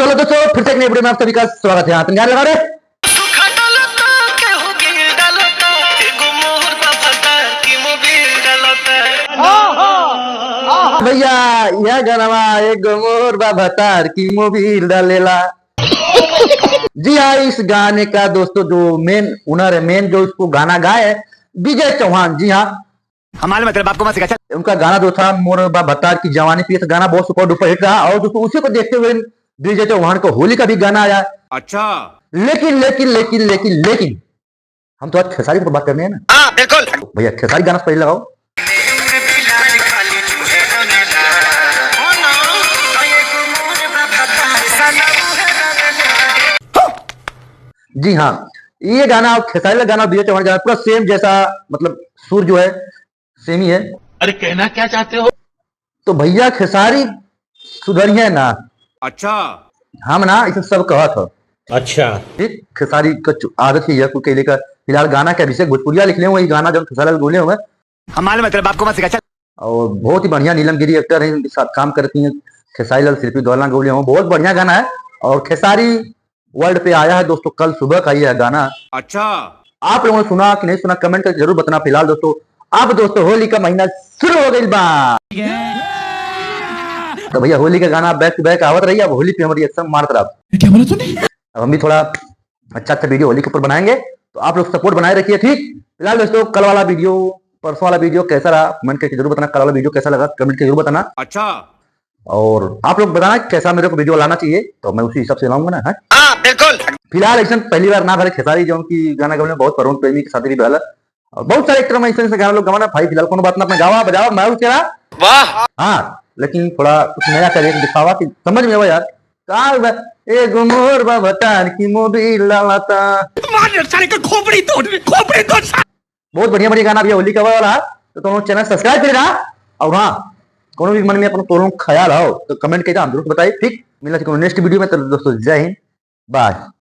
चलो दोस्तों, फिर से एक नई वीडियो में आप सभी का स्वागत है। यहाँ लगा रहे भैया, यह गाना एक मोर बाबा की मोबिल डालेला। जी हाँ, इस गाने का दोस्तों जो मेन ओनर है, मेन जो इसको गाना गाए है विजय चौहान। जी हाँ, हमारे मतलब आपको मत सिखा। उनका गाना जो था मोर बाबा की जवानी पे, गाना बहुत सुपर हिट रहा। और दोस्तों उसी को देखते हुए विजय चौहान को होली का भी गाना आया। अच्छा, लेकिन लेकिन लेकिन लेकिन लेकिन हम तो आज खेसारी पर बात करने हैं ना। हाँ बिल्कुल भैया खेसारी गाना पहले लगाओ। जी हाँ, ये गाना खेसारी का गाना विजय चौहान गाना पूरा सेम जैसा, मतलब सुर जो है सेम ही है। अरे कहना क्या चाहते हो? तो भैया खेसारी सुधरिए ना। अच्छा, हम ना इसे सब कहा था। अच्छा, ठीक, खेसारी का आदत ही है क्योंकि लेकर फिलहाल गाना के अभिषेक भोजपुरिया लिख ले वही गाना जब खेसारी बोले हुए। हमारे मतलब आपको मत सिखा। और बहुत ही बढ़िया नीलम गिरी एक्टर है, उनके साथ काम करती हैं खेसारी लाल शिल्पी गौला गोले हुए। बहुत बढ़िया गाना है और खेसारी वर्ल्ड पे आया है दोस्तों, कल सुबह का ही है गाना। अच्छा, आप लोगों ने सुना कि नहीं सुना कमेंट करके जरूर बताना। फिलहाल दोस्तों अब दोस्तों होली का महीना शुरू हो गई बा, तो भैया होली का गाना बैक टू बैक आवत रही है। अब होली पे हमारी रिएक्शन मारत रहा। क्या बोला तूने? अब हम भी थोड़ा अच्छा अच्छा वीडियो होली के ऊपर बनाएंगे, तो आप लोग सपोर्ट बनाए रखिए। ठीक, फिलहाल दोस्तों कल वाला वीडियो परसों वाला वीडियो कैसा रहा कमेंट करके जरूर बताना। कल वाला वीडियो कैसा लगा कमेंट करके जरूर बताना। अच्छा, और आप लोग बताना कैसा मेरे को वीडियो लाना चाहिए, तो मैं उसी हिसाब से लाऊंगा ना। हाँ बिल्कुल। फिलहाल ऐसा पहली बार ना भले खेसारी जो उनकी गाना गाने बहुत परोन प्रेमी के साथ भी भला और बहुत सारे एक्टर में ऐसे गाना लोग गवाना भाई। फिलहाल कोनो बात ना, अपना गावा बजावा मैं तेरा वाह, हाँ, लेकिन थोड़ा कुछ नया करिए दिखावा कि समझ में आवा यार। ए गुमोर बाबा की मोबिल लाता, मार साले का खोपड़ी तोड़ बहुत बढ़िया बढ़िया गाना भी होली का वाला। तो तुम चैनल सब्सक्राइब कर रहा। और हाँ, कोनो भी मन में अपन तोरों ख्याल हो तो कमेंट करके हम जरूर बताइए। ठीक, मिला नेक्स्ट वीडियो में। तो दोस्तों जय हिंद, बाय।